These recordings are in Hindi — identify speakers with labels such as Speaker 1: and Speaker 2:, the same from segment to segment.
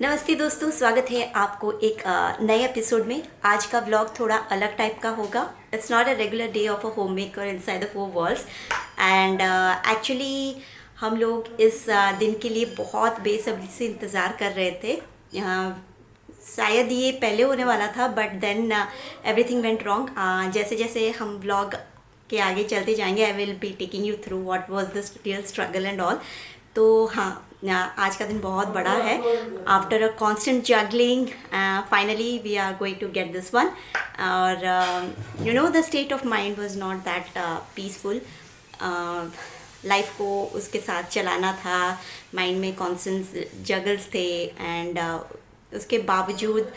Speaker 1: नमस्ते दोस्तों, स्वागत है आपको एक नए एपिसोड में। आज का व्लॉग थोड़ा अलग टाइप का होगा। It's not a regular day of a home maker inside the four walls and actually हम लोग इस दिन के लिए बहुत बेसब्री से इंतज़ार कर रहे थे। शायद ये पहले होने वाला था but then everything went wrong. जैसे जैसे हम व्लॉग के आगे चलते जाएंगे I will be taking you through what was the real struggle and all. तो हाँ, आज का दिन बहुत बड़ा है। After a constant juggling finally we are going to get this one. और you know the state of mind was not that peaceful. Life को उसके साथ चलाना था, माइंड में कॉन्स्टेंट जगल्स थे एंड उसके बावजूद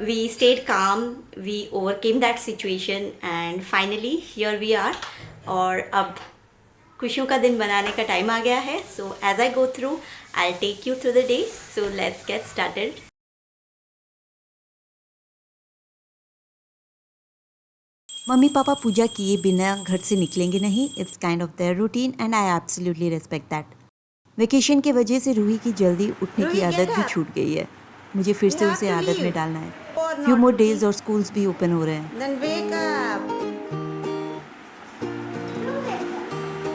Speaker 1: we stayed calm, we overcame that situation and finally here we are। और अब खुशियों का दिन बनाने का टाइम आ गया है। So as I go through I take you through the day. So let's get started. Mummy papa पूजा किए बिना घर से निकलेंगे नहीं। It's kind of their routine and I absolutely respect that. Vacation की वजह से रूही की जल्दी उठने की आदत भी छूट गई है। मुझे फिर से उसे आदत में डालना है। फ्यू मोर डेज और स्कूल्स भी ओपन हो रहे हैं।
Speaker 2: Then wake up.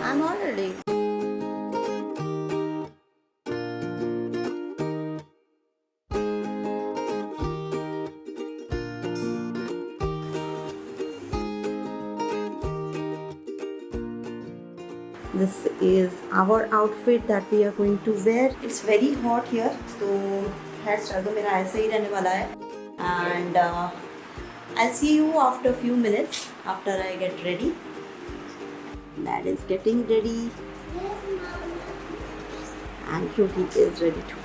Speaker 2: I'm already.
Speaker 1: This is our outfit that we are going to wear. It's very hot here, so hair चल तो मेरा ऐसे ही रहने वाला है। And I'll see you after a few minutes after I get ready. Dad is getting ready, and Ruhi is ready too.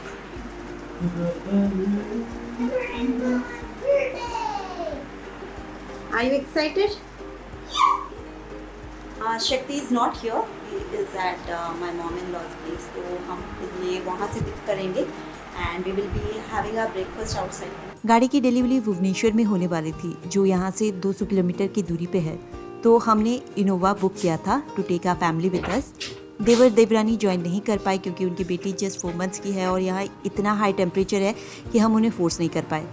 Speaker 1: Are you excited? Shakti is not here. He is at my mom-in-law's place. तो हम इन्हें वहाँ से पिक करेंगे and we will be having our breakfast outside. गाड़ी की डिलीवरी भुवनेश्वर में होने वाली थी, जो यहाँ से 200 किलोमीटर की दूरी पे है। तो हमने इनोवा बुक किया था to take our family with us. देवरानी ज्वाइन नहीं कर पाए क्योंकि उनकी बेटी जस्ट 4 months की है और यहाँ इतना हाई टेम्परेचर है कि हम उन्हें फोर्स नहीं कर पाए।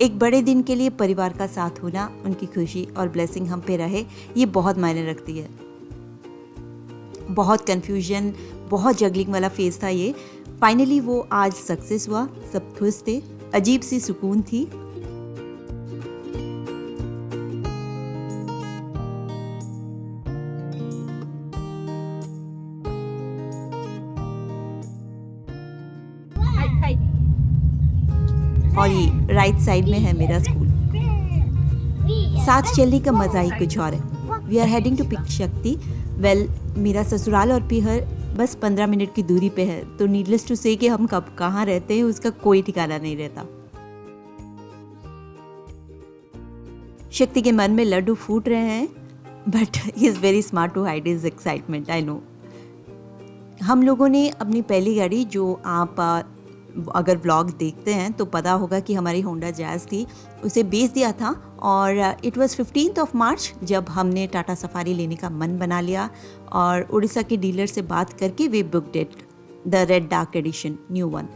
Speaker 1: एक बड़े दिन के लिए परिवार का साथ होना, उनकी खुशी और ब्लेसिंग हम पे रहे, ये बहुत मायने रखती है। बहुत कन्फ्यूजन, बहुत जगलिंग वाला फेज था ये। फाइनली वो आज सक्सेस हुआ, सब खुश थे, अजीब सी सुकून थी। और ये राइट साइड में है मेरा स्कूल। साथ चलने का मजा ही कुछ और है। We are heading to pick Shakti. Well, मेरा ससुराल और पीहर बस 15 मिनट की दूरी पे है, तो नीडलेस टू से कि हम कब कहाँ रहते हैं उसका कोई ठिकाना नहीं रहता। शक्ति के मन में लड्डू फूट रहे हैं but he is very smart to hide his excitement, I know. हम लोगों ने अपनी पहली गाड़ी, जो आप अगर व्लॉग देखते हैं तो पता होगा कि हमारी होंडा जैज़ थी, उसे बेच दिया था। और इट वाज 15th मार्च जब हमने टाटा सफारी लेने का मन बना लिया और उड़ीसा के डीलर से बात करके we booked it, the red dark edition, new one.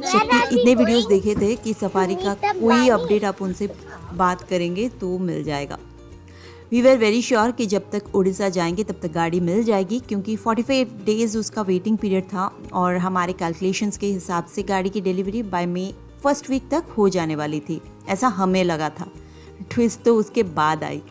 Speaker 1: Shakti इतने वीडियोस देखे थे कि सफारी का कोई अपडेट आप उनसे बात करेंगे तो मिल जाएगा। वी वर वेरी श्योर कि जब तक उड़ीसा जाएंगे तब तक गाड़ी मिल जाएगी, क्योंकि 45 डेज़ उसका वेटिंग पीरियड था और हमारे कैलकुलेशंस के हिसाब से गाड़ी की डिलीवरी बाय मे फर्स्ट वीक तक हो जाने वाली थी, ऐसा हमें लगा था। ट्विस्ट तो उसके बाद आई।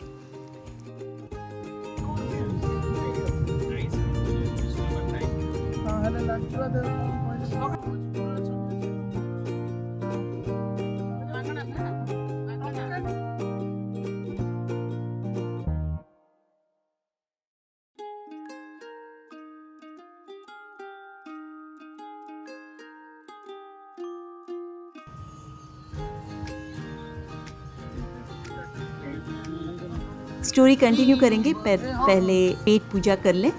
Speaker 1: स्टोरी कंटिन्यू करेंगे, पहले पेट पूजा कर लें।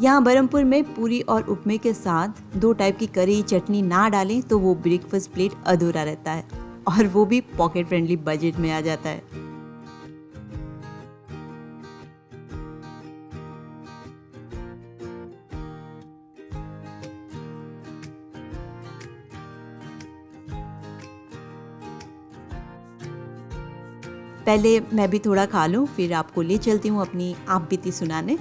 Speaker 1: यहाँ बरहमपुर में पूरी और उपमे के साथ 2 टाइप की करी चटनी ना डालें तो वो ब्रेकफास्ट प्लेट अधूरा रहता है। और वो भी पॉकेट फ्रेंडली बजट में आ जाता है। पहले मैं भी थोड़ा खा लूं, फिर आपको ले चलती हूँ अपनी आप बीती सुनाने।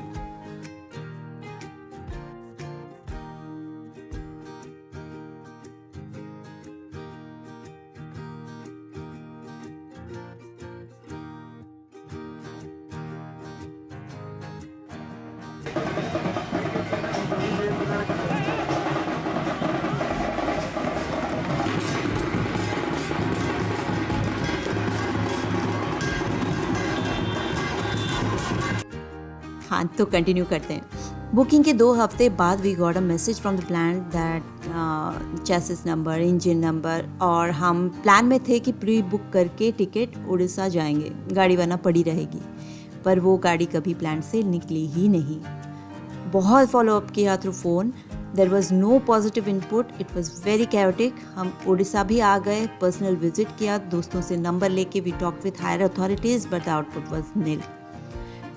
Speaker 1: हाँ, तो कंटिन्यू करते हैं। बुकिंग के 2 हफ्ते बाद we got a message from the plan that chassis number, engine number, और हम प्लान में थे कि प्री बुक करके टिकट उड़ीसा जाएंगे, गाड़ी वरना पड़ी रहेगी। पर वो गाड़ी कभी प्लान से निकली ही नहीं। बहुत फॉलोअप किया through phone, there was no positive input, it was very chaotic. हम उड़ीसा भी आ गए, पर्सनल विजिट किया, दोस्तों से नंबर लेके we talk with higher authorities, but the output was nil.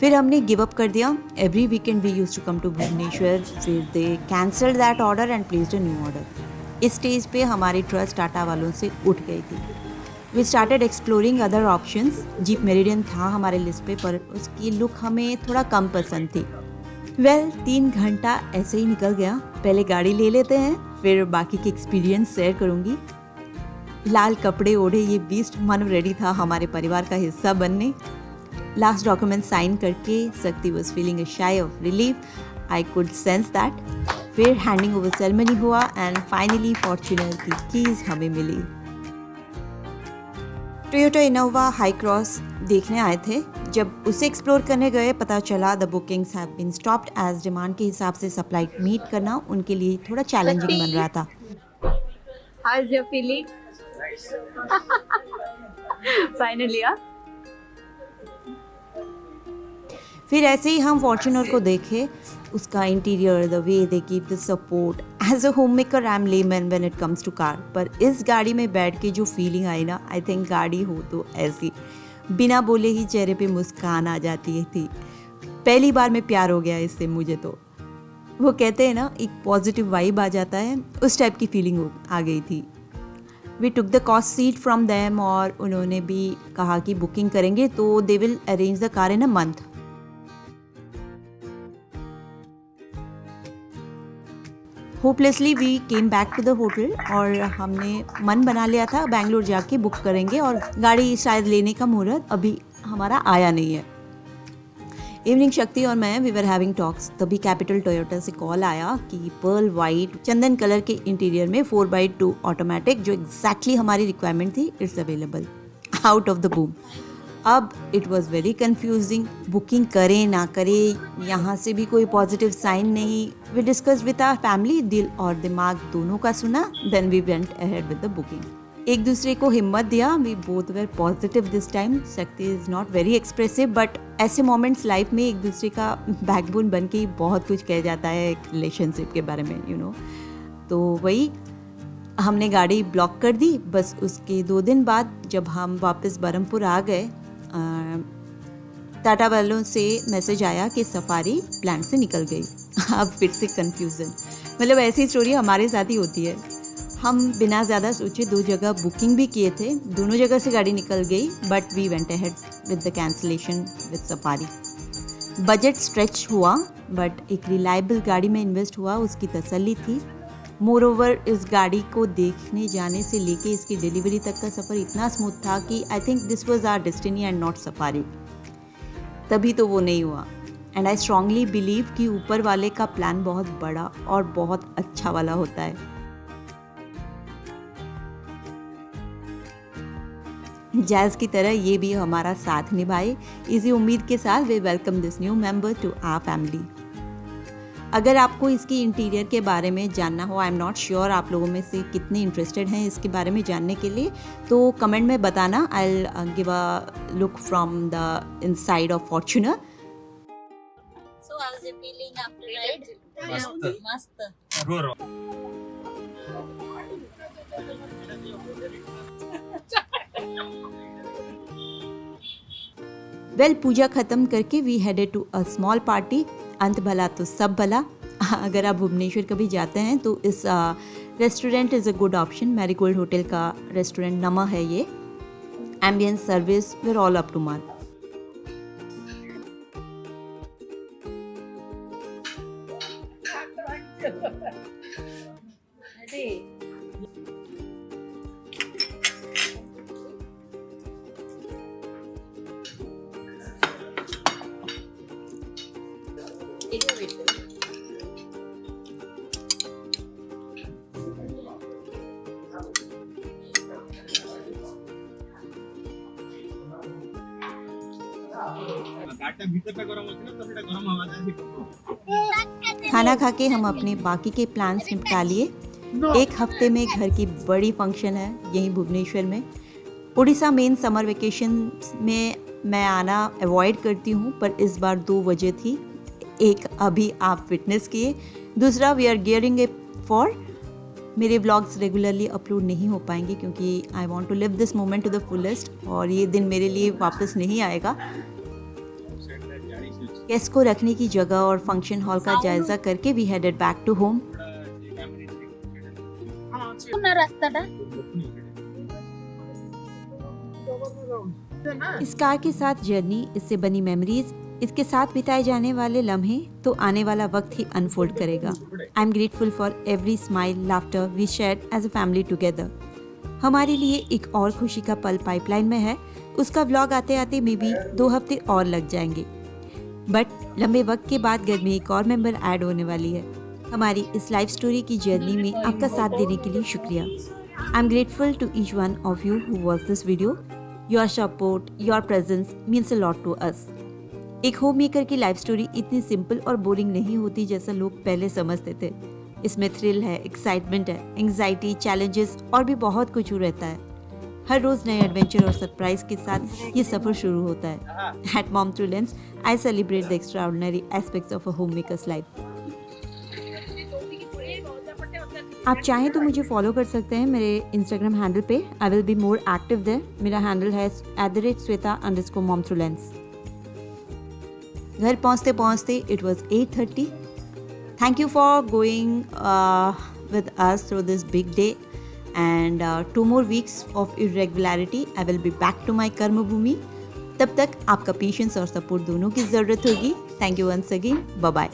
Speaker 1: फिर हमने गिव अप कर दिया। Every weekend we use to come to Bhubaneswar. फिर they cancelled that order and placed a new order. इस स्टेज पे हमारी ट्रस्ट टाटा वालों से उठ गई थी। We started exploring other options. Jeep Meridian था हमारे लिस्ट पे, पर उसकी लुक हमें थोड़ा कम पसंद थी। 3 घंटा ऐसे ही निकल गया। पहले गाड़ी ले लेते हैं, फिर बाकी के एक्सपीरियंस शेयर करूँगी। लाल कपड़े ओढ़े ये बीस्ट मन रेडी था हमारे परिवार का हिस्सा बनने। लास्ट डॉक्यूमेंट साइन करके शक्ति वॉज फीलिंग अ शाई of relief, I could sense that. फिर हैंडिंग ओवर सेरेमनी हुआ एंड फाइनली फॉर्च्यूनर की कीज हमें मिली। टोयोटा इनोवा हाई क्रॉस देखने आए थे। जब उसे एक्सप्लोर करने गए, पता चला the bookings have been stopped as demand के हिसाब से सप्लाई मीट करना उनके लिए थोड़ा चैलेंजिंग बन रहा था।
Speaker 3: How is your feeling? Finally, yeah?
Speaker 1: फिर ऐसे ही हम फॉर्च्यूनर को देखे, उसका interior, the way they keep the support. As a home maker I am layman when it comes to car, पर इस गाड़ी में बैठ के जो फीलिंग आई ना, आई थिंक गाड़ी हो तो ऐसी, बिना बोले ही चेहरे पे मुस्कान आ जाती थी। पहली बार में प्यार हो गया इससे मुझे तो। वो कहते हैं ना, एक पॉजिटिव वाइब आ जाता है, उस टाइप की फीलिंग आ गई थी। We took the cost sheet from them, और उन्होंने भी कहा कि बुकिंग करेंगे तो they will arrange the car in a month. Hopelessly we came back to the hotel, और हमने मन बना लिया था बैंगलोर जाके बुक करेंगे, और गाड़ी शायद लेने का मुहूर्त अभी हमारा आया नहीं है। इवनिंग शक्ति और मैं वी वर हैविंग टॉक्स, तभी कैपिटल टोयोटा से कॉल आया कि पर्ल वाइट चंदन कलर के इंटीरियर में 4x2 ऑटोमेटिक, जो एग्जैक्टली हमारी रिक्वायरमेंट थी, it's available out of the boom. अब it was very confusing, booking करें ना करें, यहाँ से भी कोई पॉजिटिव साइन नहीं। We discuss with our family, दिल और दिमाग दोनों का सुना, then we went ahead with the booking. एक दूसरे को हिम्मत दिया, we both were positive this time. Shakti is not very expressive, but ऐसे मोमेंट्स लाइफ में एक दूसरे का बैकबोन बन के बहुत कुछ कह जाता है एक रिलेशनशिप के बारे में, यू नो। तो वही हमने गाड़ी ब्लॉक कर दी। बस उसके 2 दिन बाद जब हम वापस बरहमपुर आ गए, टाटा वालों से मैसेज आया कि सफारी प्लान से निकल गई। अब फिर से कन्फ्यूज़न, मतलब ऐसी स्टोरी हमारे साथ ही होती है। हम बिना ज़्यादा सोचे 2 जगह बुकिंग भी किए थे, दोनों जगह से गाड़ी निकल गई, but we went ahead with the cancellation with Safari. Budget stretch हुआ, बट एक रिलायबल गाड़ी में इन्वेस्ट हुआ, उसकी तसल्ली थी। मोर ओवर इस गाड़ी को देखने जाने से लेके इसकी डिलीवरी तक का सफ़र इतना स्मूथ था कि I think this was our destiny and not Safari. तभी तो वो नहीं हुआ। एंड आई स्ट्रांगली बिलीव कि ऊपर वाले का प्लान बहुत बड़ा और बहुत अच्छा वाला होता है। जैज़ की तरह ये भी हमारा साथ निभाए, इसी उम्मीद के साथ we welcome this new member to our family. अगर आपको इसकी इंटीरियर के बारे में जानना हो, आई एम नॉट श्योर आप लोगों में से कितने इंटरेस्टेड हैं इसके बारे में जानने के लिए, तो कमेंट में बताना। I will give a look from the inside of Fortuner.
Speaker 3: So how's your feeling after ride?
Speaker 4: मस्त.
Speaker 3: मस्त.
Speaker 1: वेल पूजा ख़त्म करके we headed to a small party. अंत भला तो सब भला. अगर आप भुवनेश्वर कभी जाते हैं तो इस restaurant is a good option. Marigold hotel का रेस्टोरेंट नमा है ये. Ambience service were all up to mark. खाना खा के हम अपने बाकी के प्लान्स निपटा लिए. एक हफ्ते में घर की बड़ी फंक्शन है यहीं भुवनेश्वर में. उड़ीसा मेन समर वेकेशन में मैं आना अवॉइड करती हूँ, पर इस बार 2 वजह थी. एक अभी आप विटनेस किए, दूसरा we are gearing it for. मेरे व्लॉग्स रेगुलरली अपलोड नहीं हो पाएंगे क्योंकि I want to live this moment to the fullest, और ये दिन मेरे लिए वापस नहीं आएगा. गेस्ट को रखने की जगह और फंक्शन हॉल का जायजा करके we headed back to home. इस कार के साथ जर्नी, इससे बनी मेमोरीज, इसके साथ बिताए जाने वाले लम्हे तो आने वाला वक्त ही अनफोल्ड करेगा. I am grateful for every smile, laughter we shared as a family together. हमारे लिए एक और खुशी का पल पाइपलाइन में है. उसका व्लॉग आते आते मे बी 2 हफ्ते और लग जाएंगे, बट लंबे वक्त के बाद घर में एक और मेंबर ऐड होने वाली है. हमारी इस लाइफ स्टोरी की जर्नी में आपका साथ देने के लिए शुक्रिया. I am grateful to each one of you who watch this video. Your support, your presence means a lot to us. एक होम मेकर की लाइफ स्टोरी इतनी सिंपल और बोरिंग नहीं होती जैसा लोग पहले समझते थे. इसमें थ्रिल है, एक्साइटमेंट है, एंग्जाइटी, चैलेंजेस और भी बहुत कुछ रहता है. हर रोज़ नए एडवेंचर और सरप्राइज के साथ ये सफ़र शुरू होता है. At Mom Through Lens I celebrate the extraordinary aspects of a home makers life. आप चाहें तो मुझे फॉलो कर सकते हैं मेरे इंस्टाग्राम हैंडल पे. I will be more active there. मेरा हैंडल है @sweta_mom_through_lens. घर पहुँचते पहुँचते it was 8:30. Thank you for going with us through this big day. And 2 more weeks of irregularity, I will be back to my कर्म भूमि. तब तक आपका पेशेंस और सपोर्ट दोनों की ज़रूरत होगी. Thank you once again. Bye bye.